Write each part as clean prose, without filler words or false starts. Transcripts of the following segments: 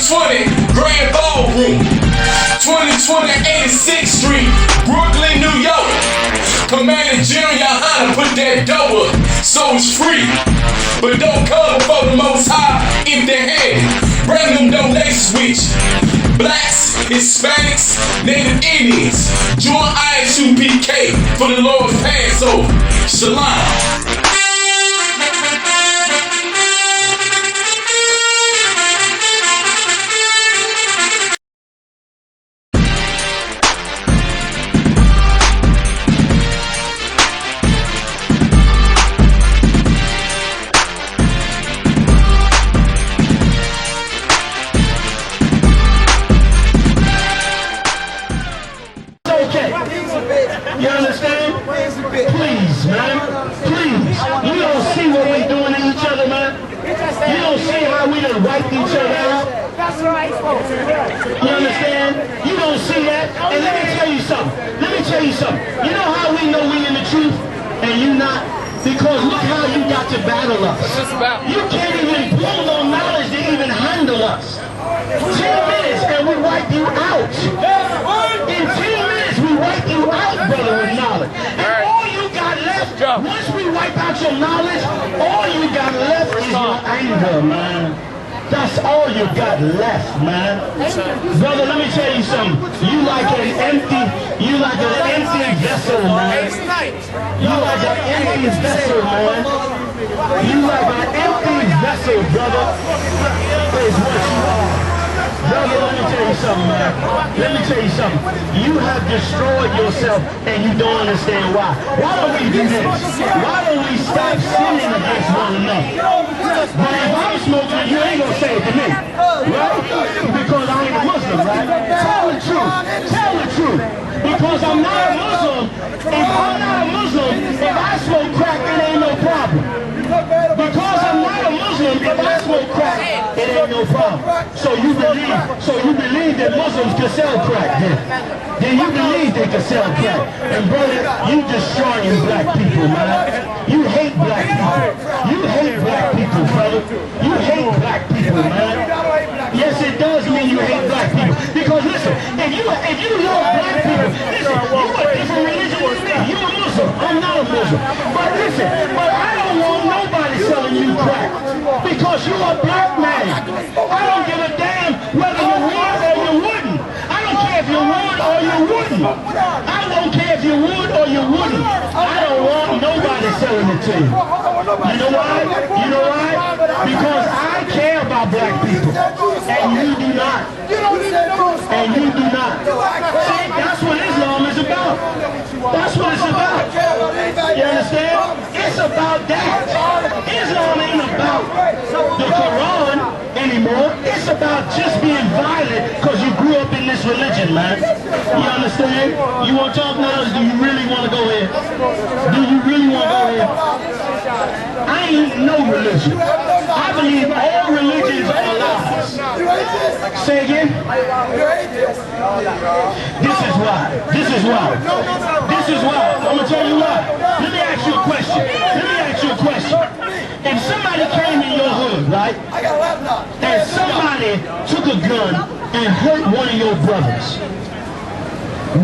2020 Grand Ballroom, 2020 86th Street, Brooklyn, New York. Commander GEN.YAHANNA put that dough up, so it's free. But don't come before the Most High empty-handed. Bring them donations with you. Blacks, Hispanics, Native Indians. Join I.S.U.P.K for the Lord's Passover. Shalom. You understand? Please, man. Please. You don't see what we're doing to each other, man. You don't see how we done wiped each other out. That's right, folks. You understand? You don't see that? And let me tell you something. Let me tell you something. You know how we know we in the truth and you not? Because look how you got to battle us. You can't even pull no knowledge to even handle us. 10 minutes and we wipe you out. In 10 minutes we wipe you out, brother, with knowledge. And all you got left, once we wipe out your knowledge, all you got left is your anger, man. That's all you got left, man. Brother, let me tell you something. You like an empty vessel, man. You like an empty vessel, man. You like an empty vessel, brother. Is what you are. Brother, let me tell you something, man. Let me tell you something. You have destroyed yourself and you don't understand why. Why don't we do this? Why don't we stop sinning against one another? But if I'm smoking, you ain't gonna say it to me, right? Because I ain't a Muslim, right? Tell the truth. Tell the truth. Because I'm not a Muslim. If I'm not a Muslim, if I smoke crack, it ain't no problem. Because I'm not a Muslim, if I smoke crack, it ain't no problem. So you believe that Muslims can sell crack then you believe they can sell crack. And brother, you destroying black people, man. You hate black people. You hate black people, brother. You hate black people, man. Yes, it does mean you hate black people. Because listen, if you love black people, listen, you a different religion than me. You a Muslim. I'm not a Muslim. But listen, I don't want nobody selling you crack. Because you a black man. I don't give a damn whether you would or you wouldn't. I don't care if you would or you wouldn't. I don't care if you would or you wouldn't. I don't want nobody selling it to you. You know why? You know why? Because I care about black people. And you do not. And you do not. See, that's what Islam is about. That's what it's about. You understand? It's about that. Islam ain't about the Quran anymore. It's about just being violent because you grew up in this religion, man. You understand? You want to talk now? Do you really want to go here? Do you really want to go here? I ain't no religion. I believe all religions are lies. Say again? This is why. This is why. This is why. I'm going to tell you why. Let me ask you a question. Let me ask you a question. If somebody came in your hood, right, and somebody took a gun and hurt one of your brothers,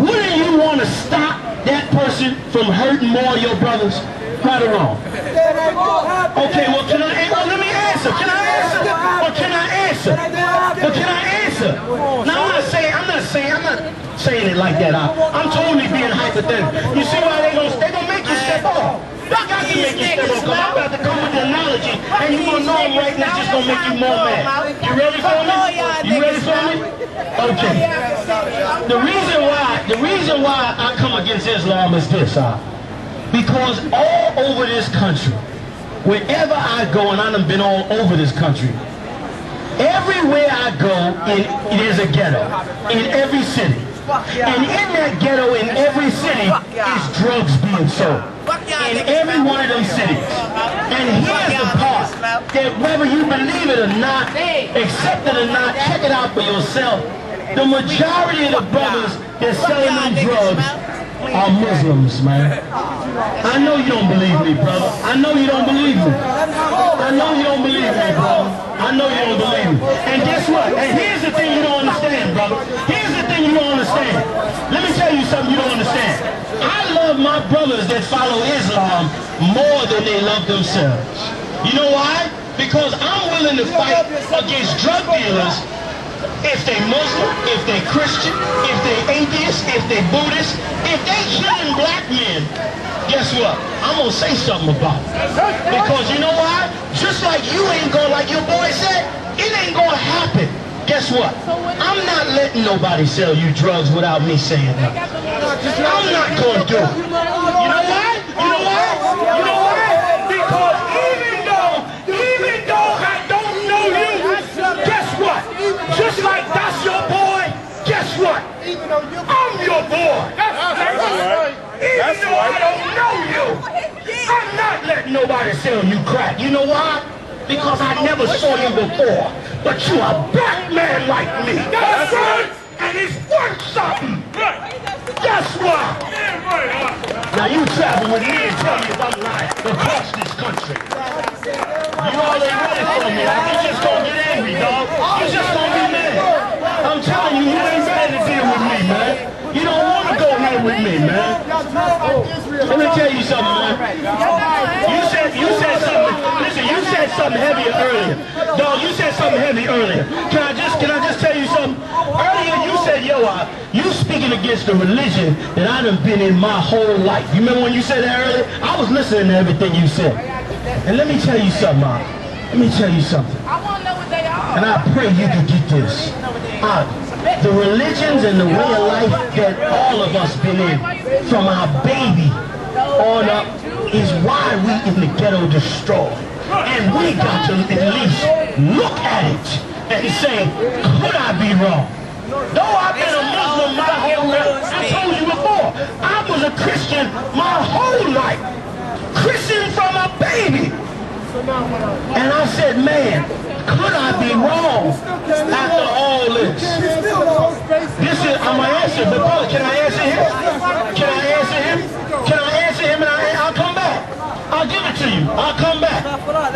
wouldn't you want to stop that person from hurting more of your brothers? Right or wrong? Okay, well, let me answer. Can I answer? Or can I answer? Or can I answer? Now, I'm not saying it like that. I'm totally being hypothetical. You see why they gonna make you step off? Y'all got to make you step off, because I'm about to come with the analogy, and you gonna know them right now, just gonna make you more mad. You ready for me? You ready for me? Okay. The reason why I come against Islam is this, because all over this country, wherever I go, and I done been all over this country, everywhere I go, there's a ghetto, in every city. And in that ghetto, in every city, is drugs being sold. In every one of them cities. And here's the part, that whether you believe it or not, accept it or not, check it out for yourself. The majority of the brothers that selling them drugs are Muslims, man. I know you don't believe me, brother. I know you don't believe me. I know you don't believe me, brother. I know you don't believe me. And guess what? And here's the thing you don't understand, brother. Here's the thing you don't understand. Let me tell you something you don't understand. I love my brothers that follow Islam more than they love themselves. You know why? Because I'm willing to fight against drug dealers if they Muslim, if they Christian, if they atheist, if they Buddhist, if they killing black men. Guess what? I'm gonna say something about it. Because you know why? Just like you ain't gonna, like your boy said, it ain't gonna happen. Guess what? I'm not letting nobody sell you drugs without me saying nothing. I'm not gonna do it. You know why? You know why? You know why? Because even though I don't know you, guess what? Just like that's your boy, guess what? I'm your boy. Even though I don't know you, I'm not letting nobody sell you crack. You know why? Because I never saw you before. But you a black man like me. That's right. And it's worth something. Guess what? Now you travel with me and tell me if I'm lying across this country. You all ain't ready for me. You just gonna get angry, dog. You just gonna be mad. I'm telling you, you ain't ready to deal with me, man. You don't want to go here with me, man. Let me tell you something, man. You said something. Listen, you said something heavy earlier. Dog, you said something heavy earlier. Can I just tell you something? Earlier you said, you speaking against the religion that I done been in my whole life. You remember when you said that earlier? I was listening to everything you said. And let me tell you something, man. Let me tell you something. I want to know what they are. And I pray you can get this. The religions and the way of life that all of us been in, from our baby on up, is why we in the ghetto destroyed. And we got to at least look at it and say, could I be wrong? Though I've been a Muslim my whole life, I told you before, I was a Christian my whole life. Christian from a baby. And I said, man, could I be wrong after all this? This is, I'm going to answer, but brother, can I answer him? Can I answer him? Can I answer him and I'll come back? I'll give it to you. I'll come back.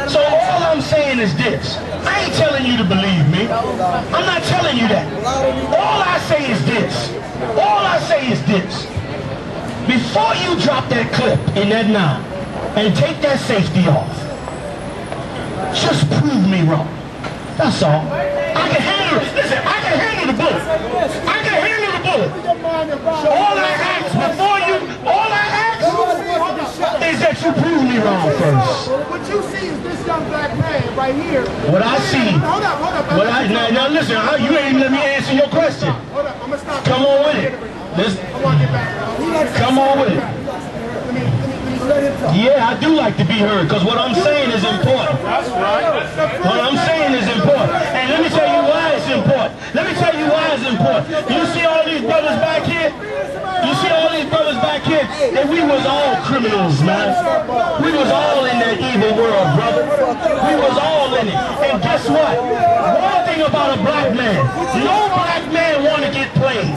So all I'm saying is this. I ain't telling you to believe me. I'm not telling you that. All I say is this. All I say is this. Before you drop that clip in that knob and take that safety off, just prove me wrong. That's all. I can handle it. Listen, I can handle the bullet. I can handle the bullet. All I ask before you, all I ask is that you prove me wrong first. What you see is this young black man right here. What I see. Hold up. Now listen, you ain't let me answer your question. Hold up, I'm gonna stop. Come on with it. I want to get back. Come on with it. Let me let him talk. Yeah, I do like to be heard, because what I'm saying is important. That's right. What I'm saying is important. And let me tell you why it's important. Let me tell you why it's important. You see all these brothers back here? You see all these brothers back here? And we was all criminals, man. We was all in that evil world, brother. We was all in it. And guess what? One thing about a black man, no black man want to get played.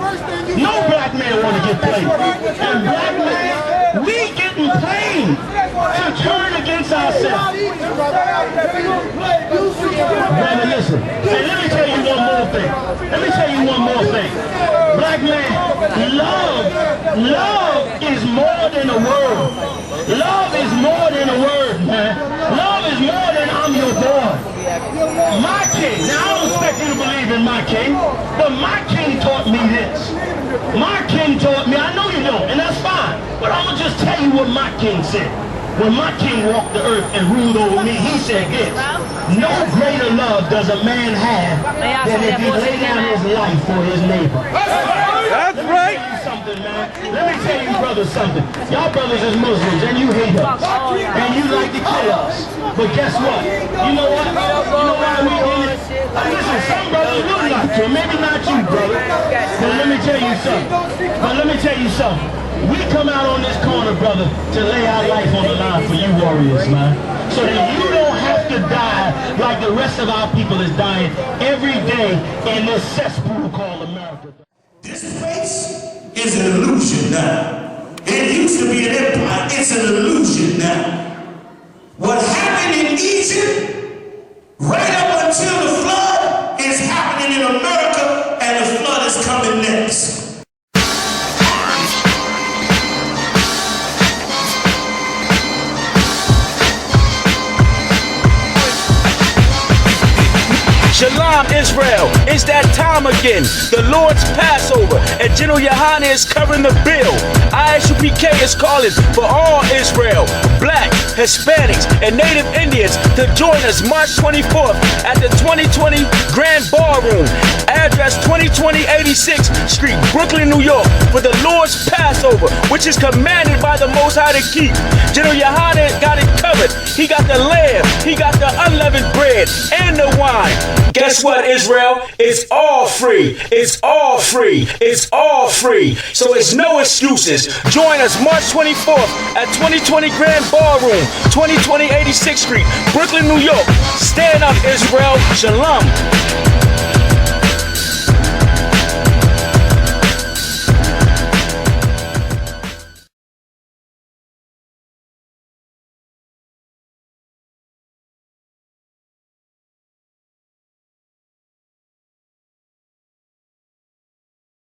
No black man want to get played. And black man, we getting played to turn against ourselves. Brother, listen. And let me tell you one more thing. Let me tell you one more thing. Black man, love is more than a word. Love is more than a word, man. Love is more than I'm your boy. My king, now I don't expect you to believe in my king, but my king taught me this. My king taught me, I know you don't, and that's fine, but I'm going to just tell you what my king said. When my king walked the earth and ruled over me, he said this: no greater love does a man have than if he lay down his life for his neighbor. That's right. Let me tell you brothers something. Y'all brothers is Muslims and you hate us. And you like to kill us. But guess what? You know what? You know why we in it? Listen, some brothers would like to. Maybe not you, brother. But let me tell you something. We come out on this corner, brother, to lay our life on the line for you warriors, man. So that you don't have to die like the rest of our people is dying every day in this cesspool called America. This place is an illusion now. It used to be an empire. It's an illusion now. What happened in Egypt, right up until Israel, it's that time again. The Lord's Passover, and GEN.YAHANNA is covering the bill. I.S.U.P.K is calling for all Israel, Black, Hispanics, and Native Indians to join us March 24th at the 2020 Grand Ballroom, address 2020 86th Street, Brooklyn, New York, for the Lord's Passover, which is commanded by the Most High to keep. GEN.YAHANNA got it covered. He got the lamb, he got the unleavened bread, and the wine. Guess what, Israel? It's all free. It's all free. It's all free. So it's no excuses. Join us March 24th at 2020 Grand Ballroom, 2020 86th Street, Brooklyn, New York. Stand up, Israel. Shalom.